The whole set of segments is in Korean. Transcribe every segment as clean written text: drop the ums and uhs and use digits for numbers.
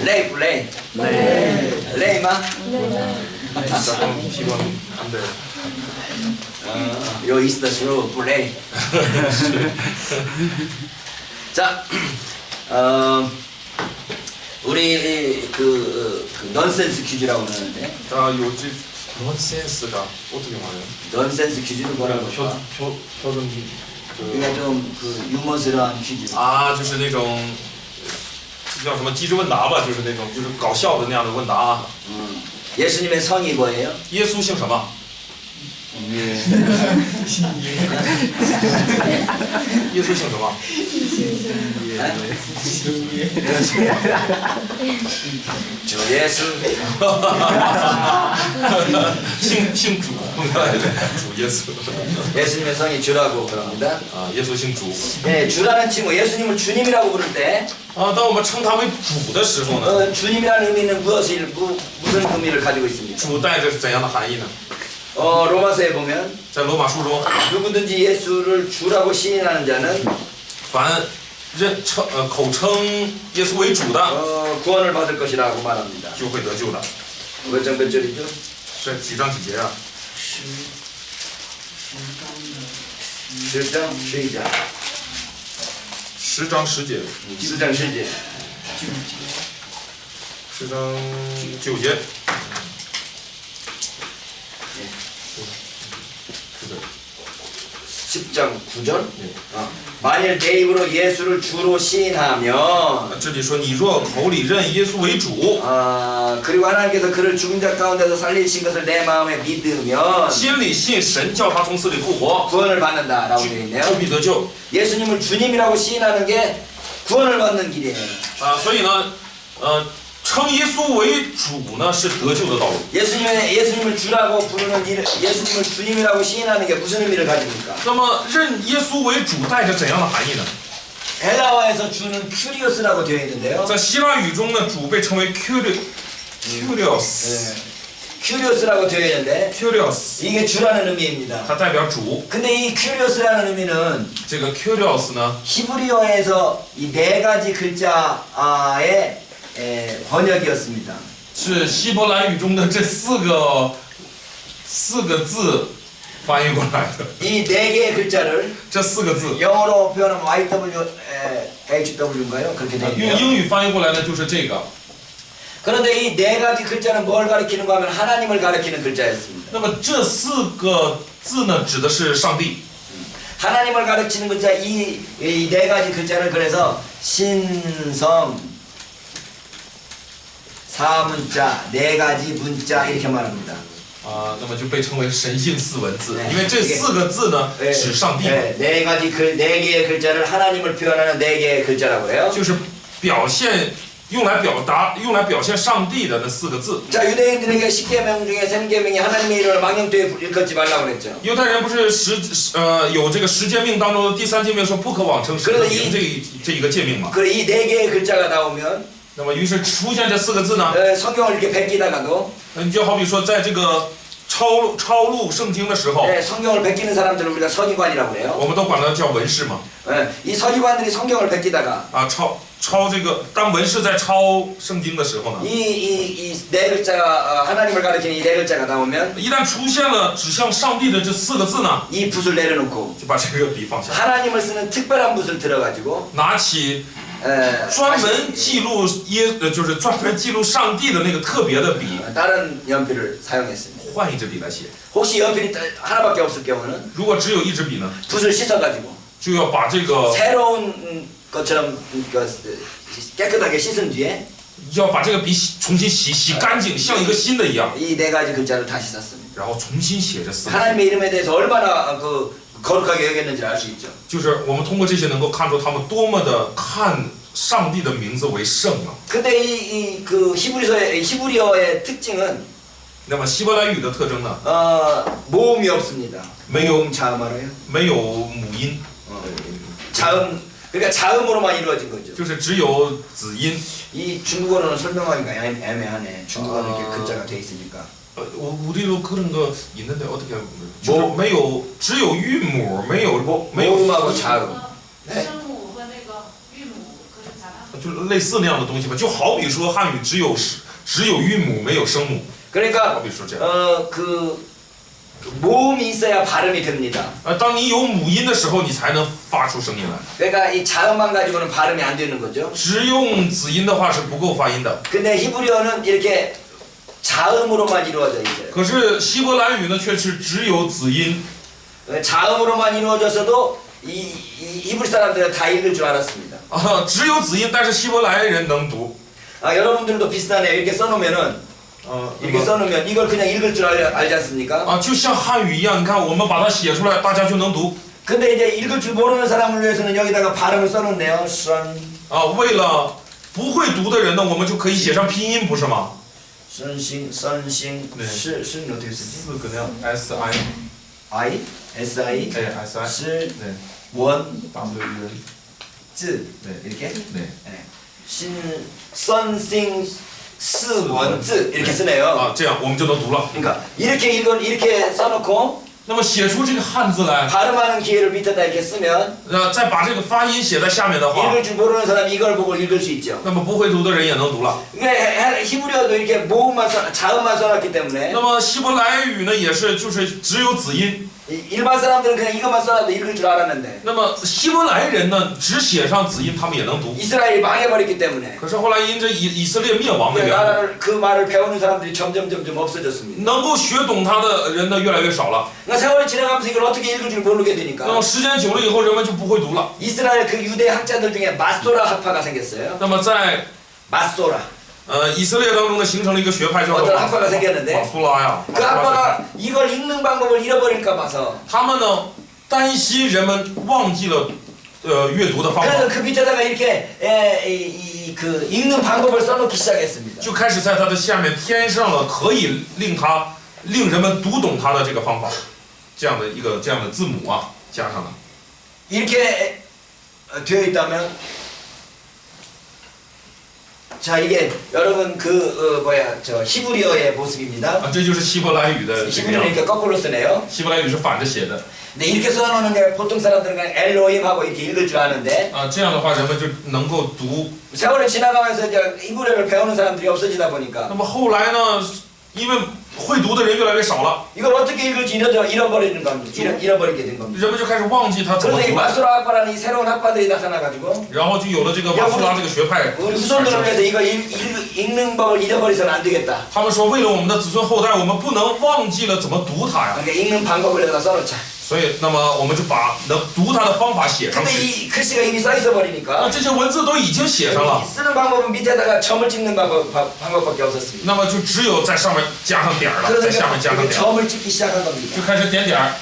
累不累？累吗？希望안 돼요. 有意思的时候不累。자, 우리 그 넌센스 퀴즈라고 그러는데 요즘 넌센스가 어떻게 말해요? 넌센스 퀴즈는 뭐라고 할까? 표정 그러니까 좀 그 유머스러운 퀴즈. 啊，就是那种叫什么机智问答吧，就是那种就是搞笑的那样的问答。 예수님의 성이 뭐예요? 耶稣姓什么？ 耶稣姓什么？ 주 예수. 姓主，主耶稣。 예수님의 성이 주라고 그럽니다. 啊，耶稣姓主。 네, 주라는 친구 예수님을 주님이라고 부를 때 啊，当我们称他为主的时候呢， 주님이라는 의미는 무슨 의미를 가지고 있습니까? 主带着怎样的含义呢？ 로마서에 보면 在罗马书中， 누구든지 예수를 주라고 시인하는 자는 凡口称耶稣为主的， 구원을 받을 것이라고 말합니다. 就会得救的。 몇 장 몇 절이죠? 这几章几节啊？ 10장 12장 10章10节， 10장 10절 10章9节。 10장 9절 만일 내 입으로 예수를 주로 시인하면 这里说你若口里认耶稣为主， 그리고 하나님께서 그를 죽은 자 가운데서 살리신 것을 내 마음에 믿으면 心里信神叫他从死里复活， 구원을 받는다라고 되어 있네요. 就必得救。 예수님을 주님이라고 시인하는 게 구원을 받는 길이에요. 所以呢，称耶稣为主呢是得救的道路。 예수님을 주라고 부르는 일, 예수님을 주님이라고 시인하는 게 무슨 의미를 가집니까? 那么认耶稣为主带着怎样的含义呢？ 헬라어에서 주는 큐리오스라고 되어 있는데요. 在希腊语中呢，主被称为 curious， 큐리오스라고 되어 있는데 curious， 이게 주라는 의미입니다. 它代表主。 근데 이 큐리오스라는 의미는 这个 curious 呢， 히브리어에서 이 네 가지 글자의 번역이었습니다. 是希伯来语中的这四个字翻译过来的。 이 네 개의 글자를 这四个字 영어로 표현하면 YWHW인가요? 그렇게 用 되네요. 英语翻译过来呢就是这个。 그런데 이 네 가지 글자는 뭘 가리키는가 하면 하나님을 가리키는 글자였습니다. 那么这四个字呢，指的是上帝。 하나님을 가르치는 글자 이 네 가지 글자를 그래서 신성 사문자 네 가지 문자 이렇게 말합니다. 那么就被称为神性四文字， 네. 因为这四个字呢指上帝， 네 가지 네 개의 글자를 하나님을 표현하는 네 개의 글자라고 해요. 就是用来表现上帝的那四个字。 자, 유대인들에게 10계명 중에 3계명이 하나님의 이름을 망령되이 일컫지 말라고 그랬죠. 犹太人不是有这个十诫命当中的第3诫命说不可妄称神的名这一个诫命吗？ 그래 이 네 개의 글자가 나오면 那么于是出现这四个字呢， 성경을 이렇게 베끼다가도 你就好比说在这个抄录圣经的时候， 성경을 베끼는 사람들을 우리가 서기관이라고 그래요. 我们都管它叫文士嘛。 이 서기관들이 성경을 베끼다가 抄这个当文士在抄圣经的时候呢， 이 네 글자가 하나님을 가리키는 이 네 글자가 나오면 一旦出现了指向上帝的这四个字呢， 이 붓을 내려놓고 就把这个笔放下， 하나님을 쓰는 특별한 붓을 들어가지고 拿起专门记录就是专门记录上帝的那个特别的笔， 다른 연필을 사용했습니다. 换一支笔来写。 혹시 연필이 하나밖에 없을 경우는 如果只有一支笔呢， 붓을 씻어가지고 就要把这个 새로운 것처럼 깨끗하게 씻은 뒤에 要把这个笔重新洗干净，像一个新的一样， 이 네 가지 글자를 다시 썼습니다. 然后重新写这四个字。 하나님의 이름에 대해서 얼마나 거룩하게 여겼는지 알 수 있죠. 就是我们通过这些能够看出他们多么的看上帝的名字为圣啊。 근데 그 히브리어의 특징은 那么希伯来语的特征呢？ 모음이 없습니다. 没有 모음 자음 알아요? 没有母音， 자음 그러니까 자음으로만 이루어진 거죠. 就是只有子音。 이 중국어로는 설명하기가 애매하네. 중국어는 이렇게 글자가 돼 있으니까. 우리도 그런 거 있는데 어떻게 뭐没有只有韵母没有 모음하고 자음. 네? 就类似那样的东西吧，就好比说汉语只有韵母没有声母， 그러니까 好比说这样。 그 모음이 있어야 발음이 됩니다. 当你有母音的时候，你才能发出声音来。 그러니까 이 자음만 가지고는 발음이 안 되는 거죠. 只用子音的话是不够发音的。 근데 히브리어는 이렇게 자음으로만 이루어져 있어요. 可是希伯来语呢，却是只有子音。 자음으로만 이루어져서도 이 히브리 사람들은 다 읽을 줄 알았습니다. 只有子音，但是希伯来人能读。 여러분들도 비슷하네요. 이렇게 써놓으면은 이렇게 써놓으면 이걸 그냥 읽을 줄 알지 않습니까? 就像汉语一样，你看我们把它写出来，大家就能读。 근데 이제 읽을 줄 모르는 사람을 위해서는 여기다가 발음을 써놓네요. 为了不会读的人呢，我们就可以写上拼音，不是吗？ 선싱, 네. 시 어떻게 쓰지? 四个那样 S I I, S I, S I 시, 对 원, W N 즈 네. 이렇게 네. 신, 선싱, 스, 원, 즈 이렇게 쓰네요. 这样我们就能读了。 그러니까 이렇게 써놓고 那么写出这个汉字来， 발음하는 기회를 밑에다 이렇게 쓰면 再把这个发音写在下面的话， 읽을 줄 모르는 사람이 이걸 보고 읽을 수 있죠. 那么不会读的人也能读了。 그러니까 히브리어도 이렇게 모음만 자음만 써놨기 때문에 那么希伯来语呢，也是就是只有子音。 일반 사람들은 그냥 이것만 써놔도 읽을 줄 알았는데 那么希伯来人呢，只写上子音，他们也能读。 이스라엘이 망해버렸기 때문에 可是后来因着以色列灭亡的缘故， 나라를 그 말을 배우는 사람들이 점점 없어졌습니다. 能够学懂它的人呢越来越少了。 그러니까 세월이 지나가면서 이걸 어떻게 읽을 줄 모르게 那 되니까 么时间久了以后，人们就不会读了。 이스라엘 그 유대 학자들 중에 마소라 학파가 생겼어요. 那么在 마소라. 以色列当中呢，形成了一个学派叫做 어떤 학파가 생겼는데 马苏拉呀。 그 학파가 이걸 읽는 방법을 잃어버릴까 봐서 他们呢担心人们忘记了阅读的方 그래서 法， 그 밑에다가 이렇게 그 읽는 방법을 써놓기 시작했습니다. 就开始在它的下面添上了可以令人们读懂它的这个方法，这样的字母啊，加上了。 이렇게 되어 있다면 자 이게 여러분 저 히브리어의 모습입니다. 这就是希伯来语的这个 히브리어는 样子。 이렇게 거꾸로 쓰네요. 希伯来语是反着写的 근데 이렇게 써놓는 게 보통 사람들은 그냥 엘로힘하고 이렇게 읽을 줄 아는데 这样的话人们就能够读。 세월이 지나가면서 이제 히브리어를 배우는 사람들이 없어지다 那 보니까 么后来呢，因为会读的人越来越少了， 이걸 어떻게 읽을지 잃어버리는 겁니다. 잃어버리게 된 겁니다. 人们就开始忘记它怎么 그래서 이 读了， 마소라 학파라는 이 새로운 학파들이 나타나가지고 然后就有了这个马苏拉这个学派。 우리 후손들을 위해서 이거 읽는 법을 잃어버리서는 안 되겠다. 他们说，为了我们的子孙后代，我们不能忘记了怎么读它呀。 그러니까 읽는 방법을 여기다 써놓자. 所以，那么我们就把能读它的方法写上 근데 去。 이 글씨가 이미 써 있어 那 버리니까 这些文字都已经写上了， 쓰는 방법은 밑에다가 점을 찍는 방법밖에 없었습니다. 那么就只有在上面加上点儿了， 그래서 在下面加上 이렇게 点儿， 점을 찍기 시작한 就 겁니다. 开始点点儿。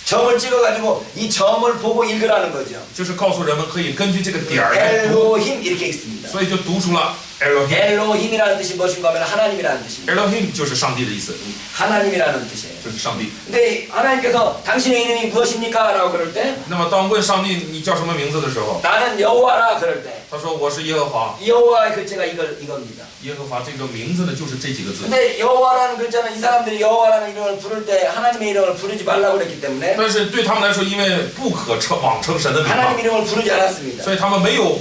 점을 찍어가지고 이 점을 보고 읽으라는 거죠. 就是告诉人们可以根据这个点儿来读， 엘로힘 이렇게 읽습니다. 所以就读出了 Elohim。 엘로힘이라는 뜻이 무엇인가 하면 하나님이라는 뜻입니다. Elohim 就是上帝的意思， 하나님이라는 뜻이에요. 就是上帝。 근데 하나님께서 당신의 이름이 무엇입니까? 라고 그럴 때 那么当问上帝你叫什么名字的时候， 나는 여호와라 그럴 때 他说我是耶和华。 여호와의 글자가 이겁니다. 耶和华这个名字呢，就是这几个字。 근데 여호와라는 글자는 이 사람들이 여호와라는 이름을 부를 때 하나님의 이름을 부르지 말라고 그랬기 때문에 但是对他们来说，因为不可妄称神的名嘛， 하나님 이름을 부르지 않았습니다. 所以他们没有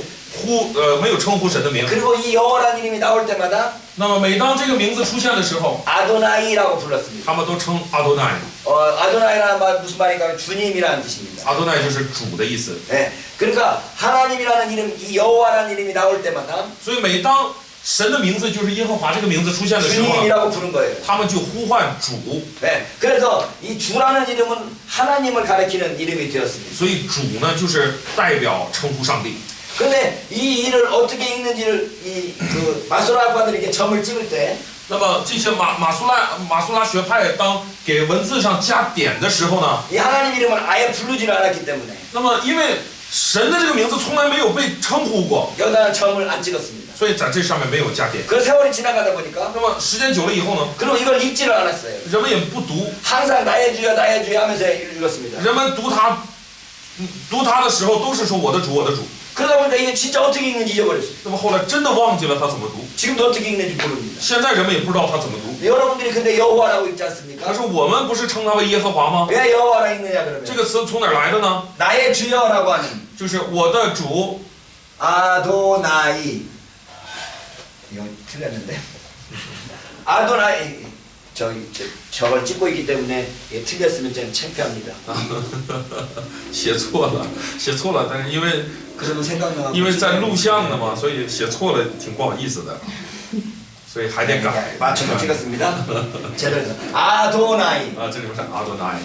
称呼神的名。 그리고 이 여호와라는 이름이 나올 때마다 那么每当这个名字出现的时候， 아도나이라고 불렀습니다. 他们都称阿多奈。 아도나이라는 말 무슨 말인가? 주님이라는 뜻입니다. 阿多奈就是主的意思。 네. 그러니까 하나님이라는 이름, 이 여호와라는 이름이 나올 때마다 所以每当神的名字就是耶和华这个名字出现的时候呢， 주님이라고 부른 거예요. 他们就呼唤主。 네. 그래서 이 주라는 이름은 하나님을 가리키는 이름이 되었습니다. 所以主呢，就是代表称呼上帝。 근데 이 일을 어떻게 읽는지를 마소라 학파들이 이렇게 점을 찍을 때 那么这些马苏拉学派当给文字上加点的时候呢， 이 하나님 이름을 아예 부르지를 않았기 때문에 那么因为神的这个名字从来没有被称呼过， 여기다 점을 안 찍었습니다. 所以在这上面没有加点。 그 세월이 지나가다 보니까 那么时间久了以后呢， 그리고 이걸 읽지를 않았어요. 人们也不读， 항상 나의 주여 나의 주여 하면서 읽었습니다. 人们读它的时候都是说我的主我的主。 그러다 보니까 보니까 이게 진짜 어떻게 읽는지 잊어버렸어요. 那么后来真的忘记了他怎么读， 지금도 어떻게 읽는지 모릅니다. 现在人们也不知道他怎么读。 여러분들이 근데 여호와라고 읽지 않습니까? 可是我们不是称他为耶和华吗？ 왜 여호와라 읽느냐 这 그러면 个词从哪儿来的呢？ 나의 주여라고 하는 就是我的主 아도나이. 이거 틀렸는데. 아도나이. 저걸 찍고 있기 때문에 틀렸으면 좀 창피합니다. 写错了，写错了，但是因为 그러면 생각나. 因为在录像的嘛，所以写错了挺不好意思的，所以还得改。 맞춰서 찍었습니다. 제대로. 아도나이. 啊，这里面是阿多奈。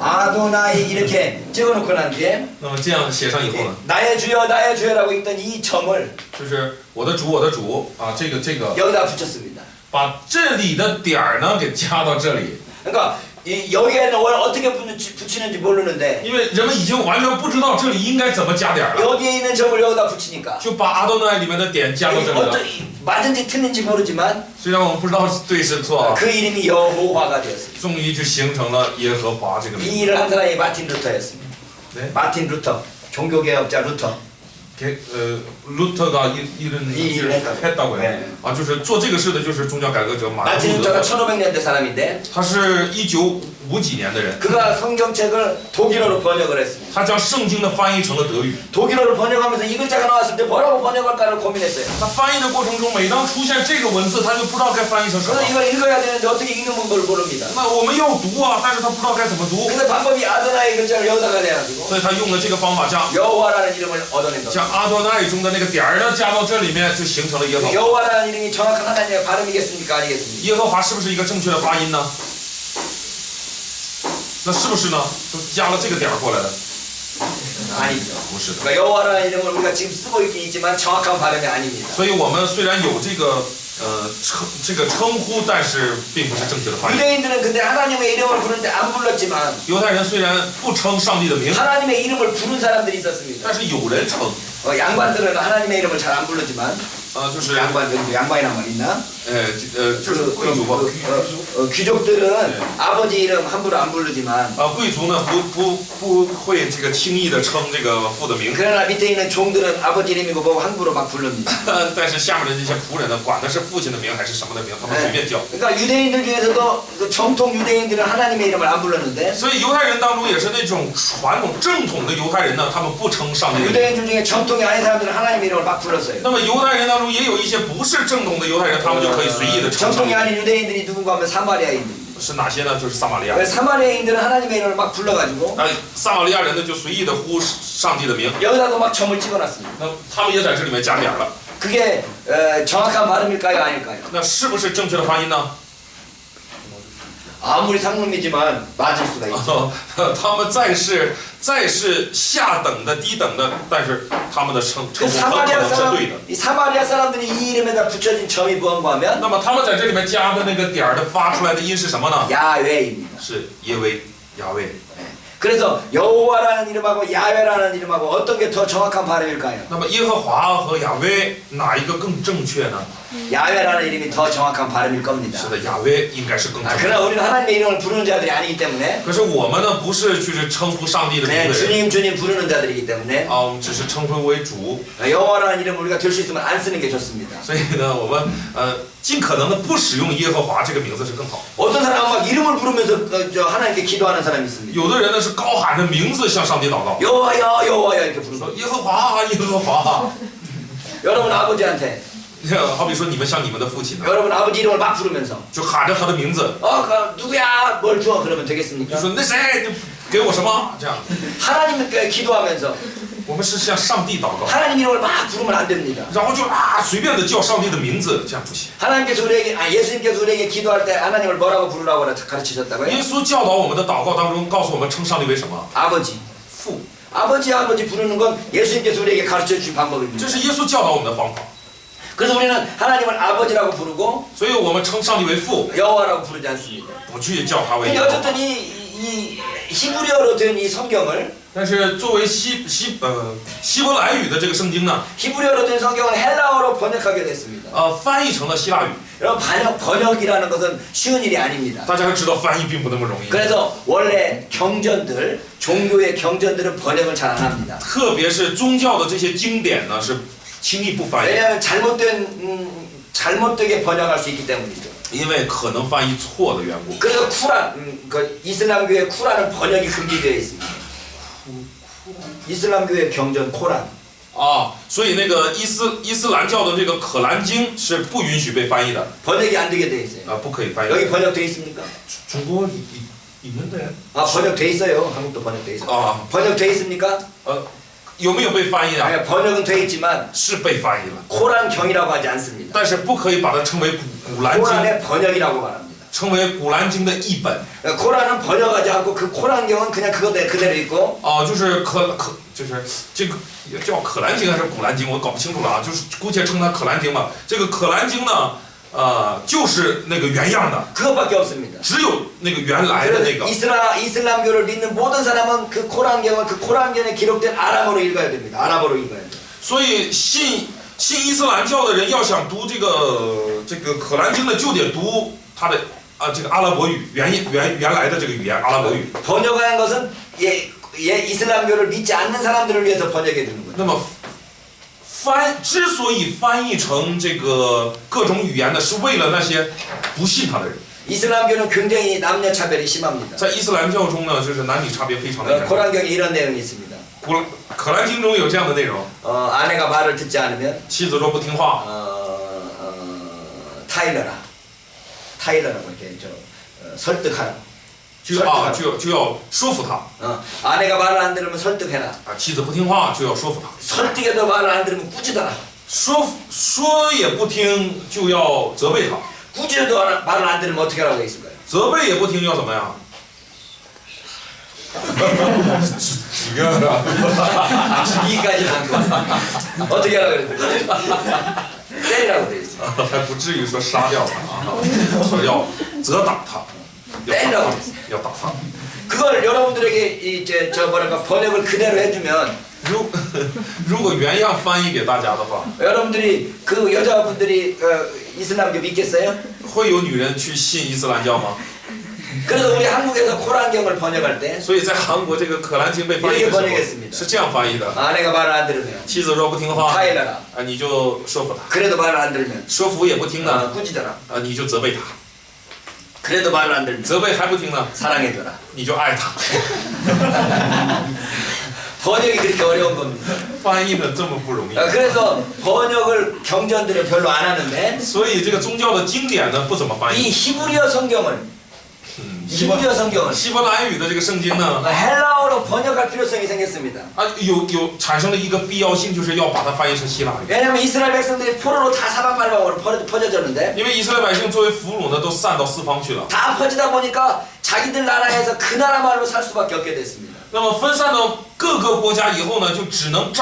아도나이 이렇게 찍어놓고 난 뒤에 那么这样写上以后呢， 나의 주여라고 읽던 이 점을 就是我的主，我的主啊，这个 여기다 붙였습니다. 把这里的点儿呢给加到这里， 그러니까 여기에는 뭘 어떻게 붙이는지 모르는데 因为人们已经完全不知道这里应该怎么加点儿了， 여기에 있는 점을 여기다 붙이니까 就把阿多奈里面的点加到这里了。 맞은지 틀린지 모르지만 虽然我们不知道对是错， 그 이름이 여호와가 되었습니다. 终于就形成了耶和华这个名 이 字。 일을 한 사람이 마틴 루터였습니다. 네? 마틴 루터, 종교개혁자 루터. 给루터가 이 일을 했다고요. 네. 啊，就是做这个事的就是宗教改革者马丁 마틴 路德 루터가 。 1500년대 사람인데 他是1950几年的人， 그가 성경책을 독일어로 번역을 했습니다. 他将圣经的翻译成了德语。 독일어를 번역하면서 이 글자가 나왔을 때 뭐라고 번역할까를 고민했어요. 他翻译的过程中，每当出现这个文字，他就不知道该翻译成什么 그래서 。 이걸 읽어야 되는데 어떻게 읽는 걸 모릅니다. 那我们要读啊，但是他不知道该怎么读， 그래서 방법이 아도나이 글자를 여기다가 내가지고 所以他用了这个方法，将 여호와라는 이름을 얻어낸 겁니다. 将阿多奈中的那个点儿呢加到这里面，就形成了耶和华。 여호와라는 이름이 정확한 하나님의 발음이겠습니까? 아니겠습니까? 耶和华是不是一个正确的发音呢？那是不是呢？都加了这个点儿过来的？ 아니죠. 不是的。 그러니까 여호와라는 이름을 우리가 지금 쓰고 있긴 있지만 정확한 발음이 아닙니다. 所以我们虽然有这个称呼，但是并不是正确的发音。 유대인들은 근데 하나님의 이름을 부르는데 안 불렀지만 犹太人虽然不称上帝的名， 하나님의 이름을 부른 사람들이 있었습니다. 但是有人称， 양반들은 하나님의 이름을 잘 안 부르지만 就是 양반이란 말 있나? 就是贵族吧， 귀족들은 아버지 이름 함부로 안 부르지만 贵族呢不会这个轻易的称这个父的名， 그러나 밑에 있는 종들은 아버지 이름이고 뭐고 함부로 막 부릅니다. 但是下面的这些仆人呢，管的是父亲的名还是什么的名，他们随便叫。 그러니까 유대인들 중에서도 그 정통 유대인들은 하나님의 이름을 안 불렀는데 所以犹太人当中也是那种传统正统的犹太人呢，他们不称上帝的名。 유대인들 중에 정통이 아닌 사람들은 하나님의 이름을 막 불렀어요. 那么犹太人当中也有一些不是正统的犹太人，他们就可以随意的称上 정통이 帝。 아닌 유대인들이 누군가 하면 사마리아인들. 是哪些呢？就是撒玛利亚。 사마리아인들은 하나님의 이름을 막 불러가지고 撒玛利亚人呢就随意的呼上帝的名， 여기다도 막 점을 찍어놨습니다. 那他们也在这里面加点了。 그게 정확한 발음일까요, 아닐까요? 那是不是正确的发音呢？ 아무리 상놈이지만 맞을 수가 있죠. 他们再是下等的、低等的，但是他们的称 그 呼很可能是对的。 이 사마리아 사람들이 이 이름에다 붙여진 점이 무언가 하면 那么他们在这里面加的那个点儿的发出来的音是什么呢？ 야훼입니다. 是耶威、亚威。 그래서 여호와라는 이름하고 야훼라는 이름하고 어떤 게 더 정확한 발음일까요? 那么耶和华和亚威哪一个更正确呢？ 야훼라는 이름이 더 정확한 발음일 겁니다. 是的，亚威应该是更正确。 그러나 우리는 하나님의 이름을 부르는 자들이 아니기 때문에 可是我们呢，不是去称呼上帝的名 그냥 的人 주님 부르는 자들이기 때문에 啊，我们只是称呼为主。 여호와라는 이름 우리가 될 수 있으면 안 쓰는 게 좋습니다. 所以呢，我们尽可能的不使用耶和华这个名字是更好。 어떤 사람은 막 이름을 부르면서 저 하나님께 기도하는 사람이 있습니다. 有的人呢是高喊着名字向上帝祷告， 여호와야 여호와야 이렇게 부르는 说 거예요. 耶和华，耶和华。 여러분 아버지한테 好比说你们像你们的父亲呢， 여러분 아버지 이름을 막 부르면서 就喊着他的名字， 그 누구야 뭘 줘 그러면 就 되겠습니까? 说那谁，你给我什么？这样， 하나님께 기도하면서 我们是向上帝祷告， 하나님 이름을 막 부르면 안 됩니다. 然后就随便的叫上帝的名字，这样不行。 하나님께서 우리에게 예수님께서 우리에게 기도할 때 하나님을 뭐라고 부르라고 가르치셨다고요? 耶稣教导我们的祷告当中，告诉我们称上帝为什么？ 아버지. 父， 아버지 부르는 건 예수님께서 우리에게 가르쳐 주신 방법입니다. 这是耶稣教导我们的方法。 그래서 우리는 하나님을 아버지라고 부르고 所以我们称上帝为父， 여호와라고 부르지 않습니다. 不去叫他为 근데 耶和华。 어쨌든 이 히브리어로 된 이 성경을 但是作为希伯来语的这个圣经呢， 히브리어로 된 성경을 헬라어로 번역하게 됐습니다. 翻译成了希腊语。 여러분 번역이라는 것은 쉬운 일이 아닙니다. 大家知道翻译并不那么容易， 그래서 원래 경전들, 종교의 경전들은 번역을 잘 안 합니다. 特别是宗教的这些经典呢，是轻易不翻译， 왜냐하면 잘못되게 번역할 수 있기 때문이죠. 因为可能翻译错的缘故。 그래서 쿠란, 그 이슬람교의 쿠란은 번역이 금지되어 있습니다. 이슬람교의 경전 코란. 啊，所以那个伊斯兰教的这个可兰经是不允许被翻译的 번역이 안 되게 되어 있어요. 啊，不可以翻译。 여기 번역돼 있습니까? 中国있는데 아, 번역돼 있어요. 한국도 번역돼 있어요. 아. 번역돼 있습니까? 有没有被翻译啊？ 아니, 번역은 돼 있지만 是被翻译了， 코란경이라고 하지 않습니다. 但是不可以把它称为古兰经， 코란의 번역이라고 말합니다. 称为古兰经的译本。 코란은 번역하지 않고 그 코란경은 그냥 그대로 있고 啊，就是就是这个也叫可兰经还是古兰经，我搞不清楚了啊，就是姑且称它可兰经吧。这个可兰经呢，就是那个原样的， 그것밖에 없습니다. 只有那个原来的那个。 이슬람교를 믿는 모든 사람은 그 코란경을 그 코란경에 기록된 아람어로 읽어야 됩니다. 아랍어로 읽어야 돼요. 所以信伊斯兰教的人要想读这个可兰经的，就得读它的这个阿拉伯语原来的这个语言阿拉伯语。 번역한 것은 이슬람교를 믿지 않는 사람들을 위해서 번역해 주는 거예요. 那么之所以翻译成这个各种语言呢，是为了那些不信他的人。 이슬람교는 굉장히 남녀 차별이 심합니다. 在伊斯兰教中呢，就是男女差别非常的严重。 코란경에 이런 내용이 있습니다. 可兰经中有这样的内容， 아내가 말을 듣지 않으면 妻子若不听话， 타일러라고 이렇게 설득하라. 就要说服他。 아내가 말을 안 들으면 설득해라. 啊，妻子不听话就要说服他。 설득해도 말을 안 들으면 꾸짖어라. 说也不听就要责备他。 꾸짖어도 말을 안 들으면 어떻게 하라고 돼 있을까요? 责备也不听要怎么样？ 이까지는 안 돼. 어떻게 하라고 그랬을까요? 때리라고 돼 있어요. 还不至于说杀掉他啊，说要责打他，要打他。 그걸 여러분들에게 이제 번역을 그대로 해주면 如果原样翻译给大家的话， 여러분들이 그 여자분들이 이슬람교 믿겠어요? 会有女人去信伊斯兰教吗？ 그래서 우리 한국에서 코란경을 번역할 때 所以在韩国这个可兰经被翻译的时候 번역했습니다. 是这样翻译的： 아내가 말을 안 들으면 妻子若不听话， 타일러라. 你就说服他； 그래도 말을 안 들으면 说服也不听呢， 꾸짖어라. 你就责备他； 그래도 말을 안 들으면 责备还不听呢， 사랑해줘라. 你就爱他。 번역이 그렇게 어려운 겁니다. 翻译的这么不容易， 그래서 번역을 경전들은 별로 안 하는데 所以这个宗教的经典呢不怎么翻 이 译。 히브리어 성경을 希伯 히브리어 성경을 希伯来语的这个圣经呢， 헬라어로 번역할 필요성이 생겼습니다. 有产生了一个必要性，就是要把它翻译成希腊语。 왜냐하면 이스라엘 백성들이 포로로 다 사방팔방으로 퍼져졌는데 因为以色列百姓作为俘虏呢，都散到四方去了。 다 퍼지다 보니까 자기들 나라에서 그 나라 말로 살 수밖에 없게 됐습니다. 那么分散到各个国家以后呢，就只能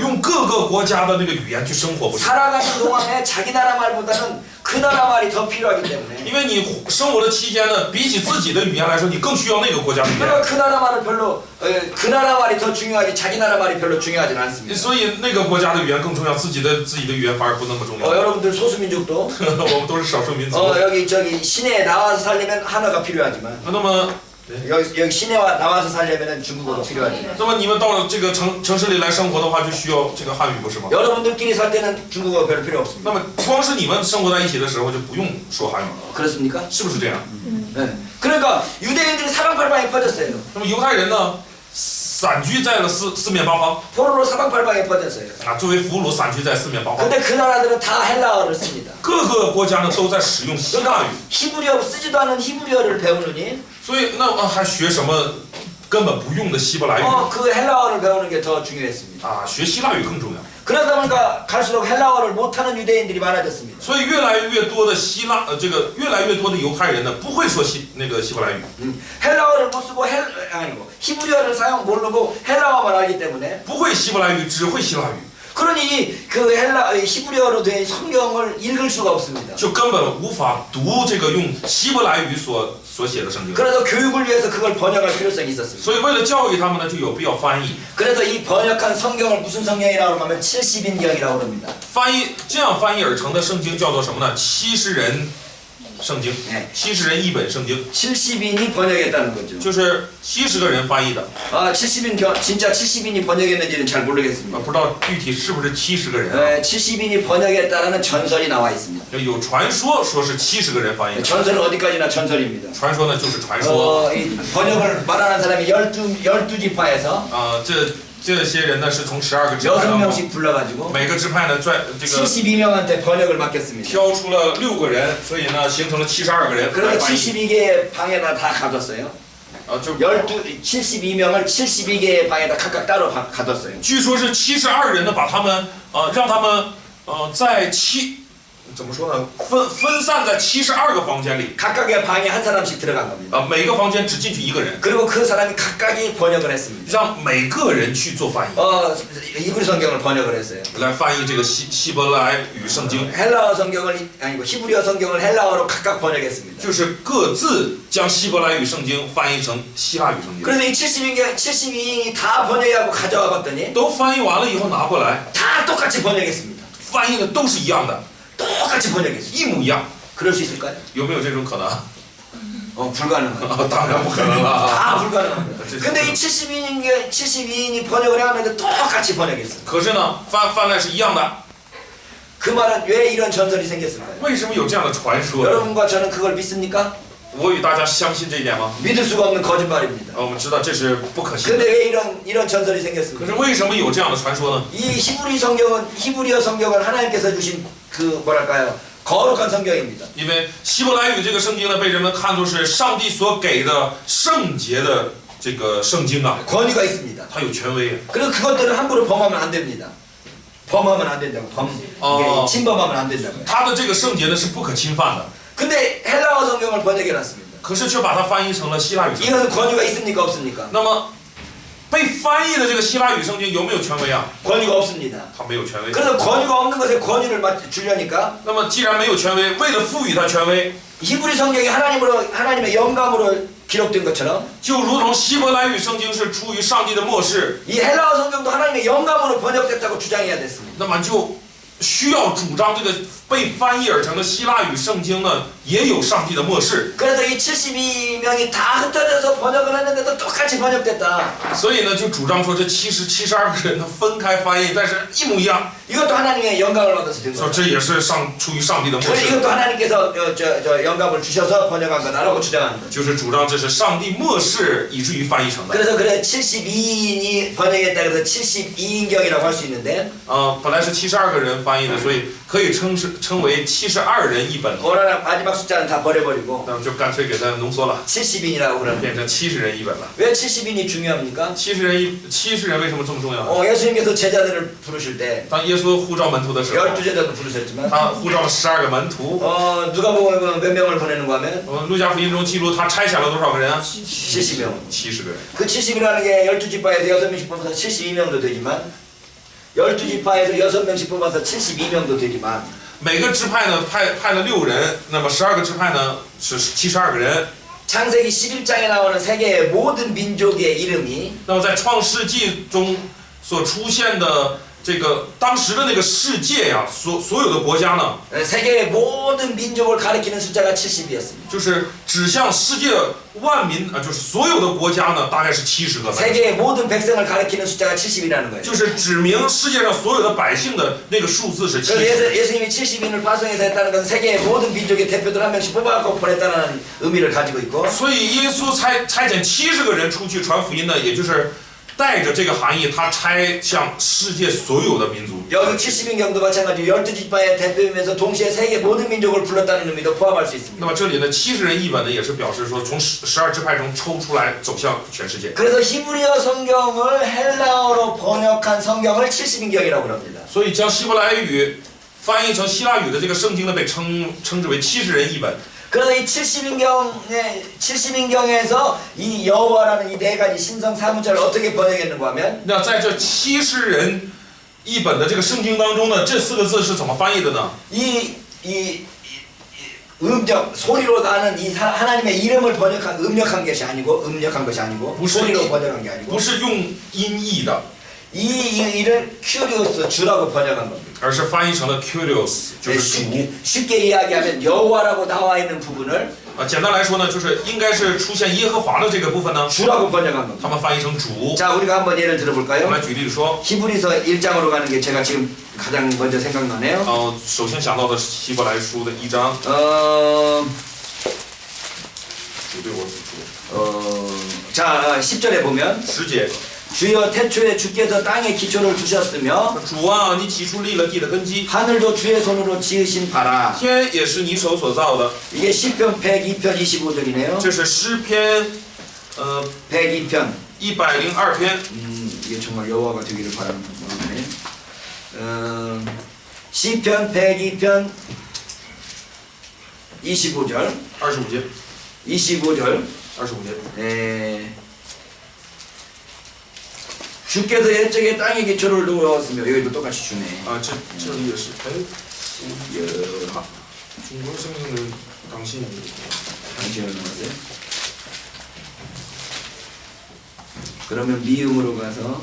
用各个国家的这个语言去生活，不是？ 살아가는 동안에 자기 나라 말보다는 그 나라 말이 더 필요하기 때문에 因为你生活的期间呢，比起自己的语言来说，你更需要那个国家的语言。 그러니까 그 나라 말을 별로 그 나라 말이 더 중요하지 자기 나라 말이 별로 중요하진 않습니다. 所以那个国家的语言更重要，自己的语言反而不那么重要。 여러분들 소수민족도 我们都是少数民族。 여기 시내에 나와서 살려면 한어가 필요하지만 那么 여기 시내에 나와서 살려면 중국어가 필요하지만 那么你们到了这个城市里来生活的话，就需要这个汉语，不是吗？ 여러분들끼리 살 때는 중국어가 별로 필요 없습니다. 那么光是你们生活在一起的时候，就不用说韩语， 그렇습니까? 是不是这样？ 네. 그러니까 유대인들이 사방팔방에 퍼졌어요. 那么犹太人呢，散居在了四面八方 포로로 사방팔방에 퍼졌어요. 啊，作为俘虏散居在四面八方。 근데 그 나라들은 다 헬라어를 씁니다. 各个国家呢都在使用希腊 그러니까 语， 히브리어 쓰지도 않은 히브리어를 배우느니 所以那还学什么根本不用的希伯来语 그 헬라어를 배우는 게 더 중요했습니다. 啊？学希腊语更重要。 그러다 보니까 갈수록 헬라어를 못하는 유대인들이 많아졌습니다. 所以越来越多的越来越多的犹太人呢，不会说希伯来语， 헬라어를 못 쓰고 히브리어를 사용 모르고 헬라어만 알기 때문에 不会希伯来语，只会希腊语。 그러니 그 히브리어로 된 성경을 읽을 수가 없습니다. 就根本无法读这个用希伯来语所写的圣经。 그래서 교육을 위해서 그걸 번역할 필요성이 있었습니다. 所以为了教育他们呢，就有必要翻译。 그래서 이 번역한 성경을 무슨 성경이라고 하면 70인경이라고 합니다. 这样翻译而成的圣经叫做什么呢？70人圣经， 70人译本圣经， 70인이 번역했다는 거죠. 就是70个人翻译的。 70인 진짜 70인이 번역했는지는 잘 모르겠습니다. 不知道具体是不是70个人啊？ 70인이 번역했다라는 전설이 나와 있습니다. 有传说说是70个人翻译的。 전설은 어디까지나 전설입니다. 传说呢就是传说。 이 번역을 말하는 사람이 12지파에서 这些人呢是从12个支派当中， 6명씩 불러가지고 每个支派呢这个 72명한테 번역을 맡겼습니다. 挑出了6个人，所以呢形成了72个人来 그래서 翻译。 72개의 방에다 다 가뒀어요. 就 72명을 72개의 방에다 각각 따로 가뒀어요. 据说是72人呢，把他们让他们在怎么说呢？分散在72个房间里。 각각의 방에 한 사람씩 들어간 겁니다. 每个房间只进去1个人， 그리고 그 사람이 각각이 번역을 했습니다. 让每个人去做翻译， 히브리 성경을 번역을 했어요. 来翻译这个希伯来语圣经， 헬라어 성경을 아니고 히브리어 성경을 헬라어로 각각 번역했습니다. 就是各自将希伯来语圣经翻译成希腊语圣经。 그래서 이 72인이 다 번역하고 가져와 봤더니 都翻译完了以后拿过来， 다 똑같이 번역했습니다. 翻译的都是一样的， 똑같이 번역했어요. 一模一样。 그럴 수 있을까요? 有没有这种可能？ 불가능합니다. 当然不可能了。 다 불가능합니다. 근데 이 72인이 번역을 하는데 똑같이 번역했어요. 可是呢，翻来是一样的。 그 말은 왜 이런 전설이 생겼을까요? 为什么有这样的传说呢？ 여러분과 저는 그걸 믿습니까? 我与大家相信这一点吗？ 믿을 수가 없는 거짓말입니다. 我们知道这是不可信 근데 的。 왜 이런 전설이 可 생겼습니까? 是为什么有这样的传说呢？ 이 히브리어 성경은 하나님께서 주신 그 뭐랄까요? 거룩한 성경입니다. 因为希伯来语这个圣经呢，被人们看作是上帝所给的圣洁的这个圣经啊， 권위가 있습니다. 它有权威。 그리고 그것들을 함부로 범하면 안 됩니다. 범하면 안 된다고. 이게 침범하면 안 된다고요. 它的这个圣洁呢是不可侵犯的， 근데 헬라어 성경을 번역해 놨습니다. 可是却把它翻译成了希腊语圣经。 이것은 권위가 있습니까 없습니까? 那么被翻译的这个希腊语圣经有没有权威啊？ 권위가 없습니다. 它没有权威。 그래서 권위가 없는 것에 권위를 주려니까 那么既然没有权威，为了赋予它权威， 히브리 성경이 하나님의 영감으로 기록된 것처럼 就如同希伯来语圣经是出于上帝的默示， 이 헬라어 성경도 하나님의 영감으로 번역됐다고 주장해야 됐습니다. 那么就需要主张这个被翻译而成的希腊语圣经呢，也有上帝的默示。 그래서 이 72명이 다 흩어져서 번역을 했는데도 똑같이 번역됐다. 所以呢，就主张说这72个人呢分开翻译，但是一模一样， 이것도 하나님의 영감을 받아서 된 说 거예요. 这也是出于上帝的默 그래서 示， 이것도 하나님께서 저 영감을 주셔서 번역한 거다라고 주장하는 거죠. 就是主张这是上帝默示以至于翻译成的。 그래서 72인이 번역했다 그래서 72인경이라고 할 수 있는데 本来是72个人翻译的，所以可以称为72人译本。 오늘 마지막 숫자는 다 버려버리고 那么就干脆给它浓缩了， 70인이라고 그러는 变成70人译本了。 왜 70인이 중요합니까? 70人为什么这么重要？ 예수님께서 제자들을 부르실 때 当耶稣呼召门徒的时候， 12제자도 부르셨지만 他呼召了12个门徒。 누가 보면 몇 명을 보내는가 하면 路加福音中记录他差遣了多少个人啊？ 70명. 70个人。 그 70이라는 게 12지파에서 6명씩 뽑아서 72명도 되지만 12지파에서 6명씩 뽑아서 72명도 되지만 每个支派呢派了6人，那么12个支派呢是72个人。 창세기 11장에 나오는 세계의 모든 민족의 이름이 那么在创世纪中所出现的这个当时的那个世界呀，所有的国家呢， 세계의 모든 민족을 가리키는 숫자가 70이었습니다. 就是指向世界万民啊，就是所有的国家呢，大概是70个。 세계의 모든 백성을 가리키는 숫자가 70이라는 거예요. 就是指明世界上所有的百姓的那个数字是 그래서 70。 예수님이 70인을 파송해서 했다는 것은 세계의 모든 민족의 대표들 한 명씩 뽑아갖고 보냈다는 의미를 가지고 있고 所以耶稣差遣70个人出去传福音呢，也就是带着这个含义，他差向世界所有的民族。 여기 70인경도 마찬가지로 12지파의 대표이면서 동시에 세계 모든 민족을 불렀다는 의미도 포함할 수 있습니다. 那么这里呢，70人译本呢，也是表示说从12支派中抽出来走向全世界。 그래서 히브리어 성경을 헬라어로 번역한 성경을 70인경이라고 합니다. 所以将希伯来语翻译成希腊语的这个圣经呢，被称之为70人译本。 그래서 이 70인경에서 이 여호와라는 이 네 가지 신성 사무자를 어떻게 번역했는가 하면 那在这70人一本的这个圣经当中呢，这4个字是怎么翻译的呢？ 이 음적 소리로 나는 이 하나님의 이름을 번역한 음력한 것이 아니고 음력한 것이 아니고 소리로 번역한 게 아니고 不是用音译的， 이 일을 큐리오스 주라고 번역한 겁니다. 而是翻译成了 curious， 就是主。 쉽게 이야기하면 여호와라고 나와 있는 부분을 简单来说呢，就是应该是出现耶和华的这个部分呢， 주라고 번역한 겁니다. 他们翻译成主。 자, 우리가 한번 예를 我 들어볼까요? 们来举例说， 히브리서 1장으로 가는 게 제가 지금 가장 먼저 생각나네요. 首先想到的是希伯来书的1章， 主对我主说。 자, 10절에 보면 10节， 주여 태초에 주께서 땅에 기초를 두셨으며 主啊，你起初立了地的根基， 하늘도 주의 손으로 지으신 바라. 天也是你手所造的。 이게 시편 102편 25절이네요. 这是诗篇， 102편. 102篇。 이게 정말 여호와가 되기를 바라는 부분이네. 시편 102편 25절. 25节， 25절. 25节。 주께서 옛적에 땅에 기초를 두었으며 여기도 똑같이 주네. 这里也是。中国圣经的당신 당신을 넣었어요. 그러면 미음으로 가서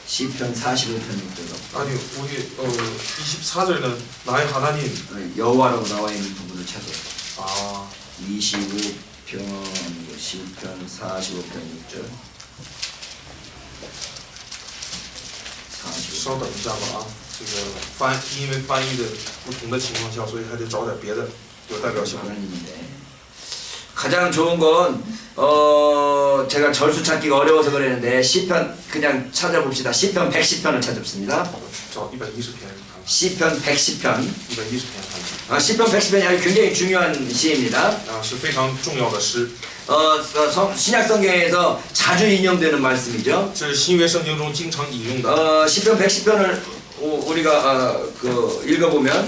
시편 45편 6절. 아니 우리 24절에는 나의 하나님. 여호와라고 나와 있는 부분을 찾아요. 아 25편 시편 45편 6절. 稍等一下吧啊，这个因为翻译的不同的情况下，所以还得找点别的有代表性的。 가장 좋은 건 제가 절수 찾기가 어려워서 그랬는데 시편 그냥 찾아봅시다. 시편 110편을 찾아봅니다. 找110篇。 시편 110편. 110篇。 시편 110편이 아주 굉장히 중요한 시입니다. 是非常重要的诗。 신약 성경에서 자주 인용되는 말씀이죠. 这是新约圣经中经常引用的。 시편 110편을 우리가 읽어보면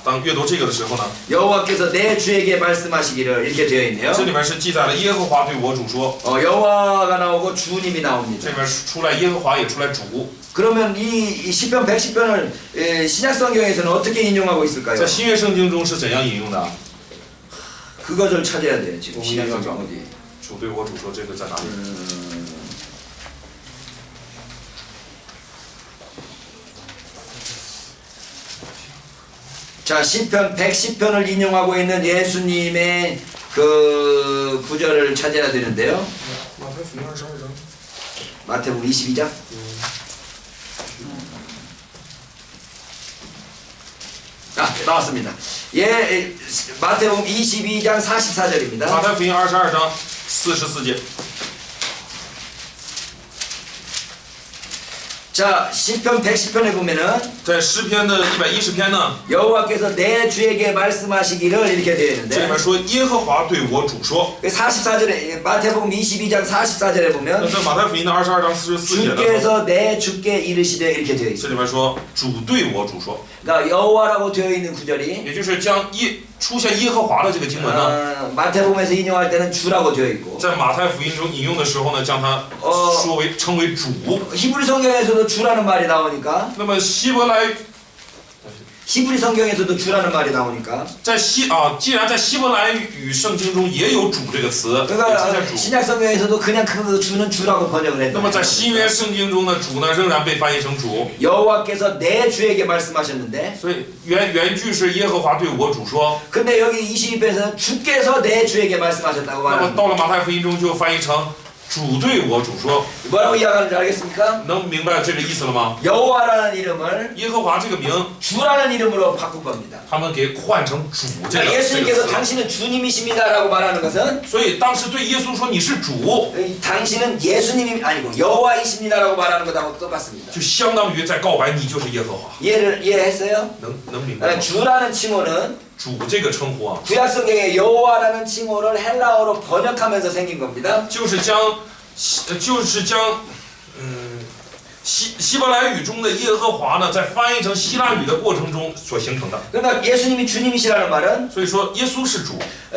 当阅读这个的时候呢， 여호와께서 내 주에게 말씀하시기를 이렇게 되어 있네요. 这里面是记载了耶和华对我主说。 여호와가 나오고 주님이 나옵니다. 这边出来耶和华也出来主。 그러면 이 시편 110편을 신약 성경에서는 어떻게 인용하고 있을까요? 在新约圣经中是怎样引用的？ 그것을 찾아야 돼요. 지금 신약 성경 어디? 主对我主说这个在哪里？ 자, 시편 110편을 인용하고 있는 예수님의 그 구절을 찾아야 되는데요. 마태복음 22장. 나왔습니다. 예, 마태복음 22장 44절입니다. 马太福音22章44节。 자, 시편 110편에 보면은 在诗篇的110篇呢， 여호와께서 내 주에게 말씀하시기를 이렇게 되어 这里 있는데 面说耶和华对我主说。 44절에 마태복음 22장 44절에 那 보면 在马太福音的22章44节呢， 주께서 내 주께 이르시되 이렇게 되어 这 있어요. 里面说主对我主说， 그러니까 여호와라고 되어 있는 구절이 也就是将出现耶和华的这个经文呢， 마태복음에서 인용할 때는 주라고 되어 있고 在马太福音中引用的时候呢，将它称为主。 히브리 성경에서도 주라는 말이 나오니까 那么希伯来 히브리 성경에서도 주라는 말이 나오니까 既然在希伯来语圣经中也有主这个词，也出 그러니까 现主。 신약 성경에서도 그냥 그 주는 주라고 번역을 那么在 했다. 新约圣经中呢，主呢仍然被翻译成主， 여호와께서 내 주에게 말씀하셨는데 所以原句是耶和华对我主说。 근데 여기 22편에서는 주께서 내 주에게 말씀하셨다고 那么 말합니다. 到了马太福音中就翻译成主对我主说， 뭐라고 이해하는지 알겠습니까? 能明白这个意思了吗？ 여호와라는 이름을 耶和华这个名， 주라는 이름으로 바꾼 겁니다. 他们给换成主这 그러니까 个 예수님께서 词。 당신은 주님이십니다라고 말하는 것은 所以当时对耶稣说你是主， 당신은 예수님이 아니고 여호와이십니다라고 말하는 것하고 똑같습니다. 就相当于在告白你就是耶和华。 이해했어요? 能明白吗？ 주라는 칭호는 主这个称呼啊， 구약 성경에 여호와라는 칭호를 헬라어로 번역하면서 생긴 겁니다. 就是将希伯来语中的耶和华呢，在翻译成希腊语的过程中所形成的。 그러니까 예수님이 주님이시라는 말은 所以说耶稣是主，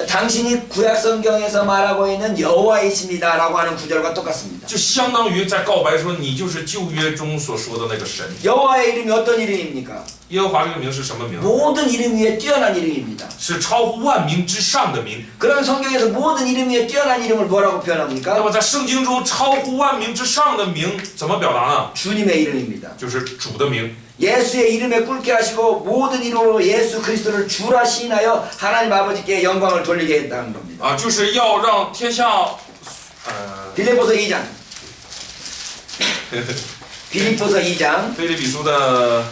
당신이 구약 성경에서 말하고 있는 여호와이십니다라고 하는 구절과 똑같습니다. 就相当于在告白说你就是旧约中所说的那个神。 여호와의 이름이 어떤 이름입니까? 耶和华这个名是什么名？ 모든 이름 위에 뛰어난 이름입니다. 是超乎万名之上的名。 그러면 성경에서 모든 이름 위에 뛰어난 이름을 뭐라고 那 표현합니까? 么在圣经中，超乎万名之上的名怎么表达呢？ 주님의 이름입니다. 就是主的名。 예수의 이름에 꿇게 하시고 모든 이름으로 예수 그리스도를 주라 시인하여 하나님 아버지께 영광을 돌리게 했다는 겁니다. 啊，就是要让天下， 빌립보서 2장. 빌립보서 2장 腓立比书的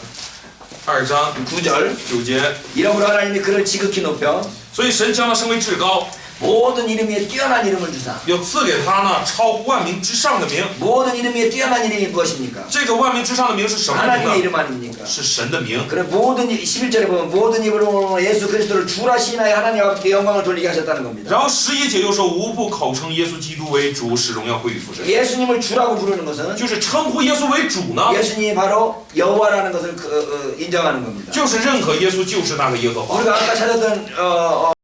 2章 9절. 9节， 이러므로 하나님이 그를 지극히 높여 所以神将他升为至高， 모든 이름 위에 뛰어난 이름을 주사. 又赐给他呢超乎万名之上的名。 모든 이름 위에 뛰어난 이름이 무엇입니까? 这个万名之上的名是什么名 하나님의 呢？ 이름 아닙니까? 是神的名。 그래 모든 11절에 보면 모든 입으로 예수 그리스도를 주라 시인하여 하나님 아버지께 영광을 돌리게 하셨다는 겁니다. 然后11节又说无不口称耶稣基督为主，使荣耀归于父神。 예수님을 주라고 부르는 것은 就是称呼耶稣为主呢， 예수님이 바로 여호와라는 것을 인정하는 겁니다. 就是认可耶稣就是那个耶和华。 우리가 아까 찾았던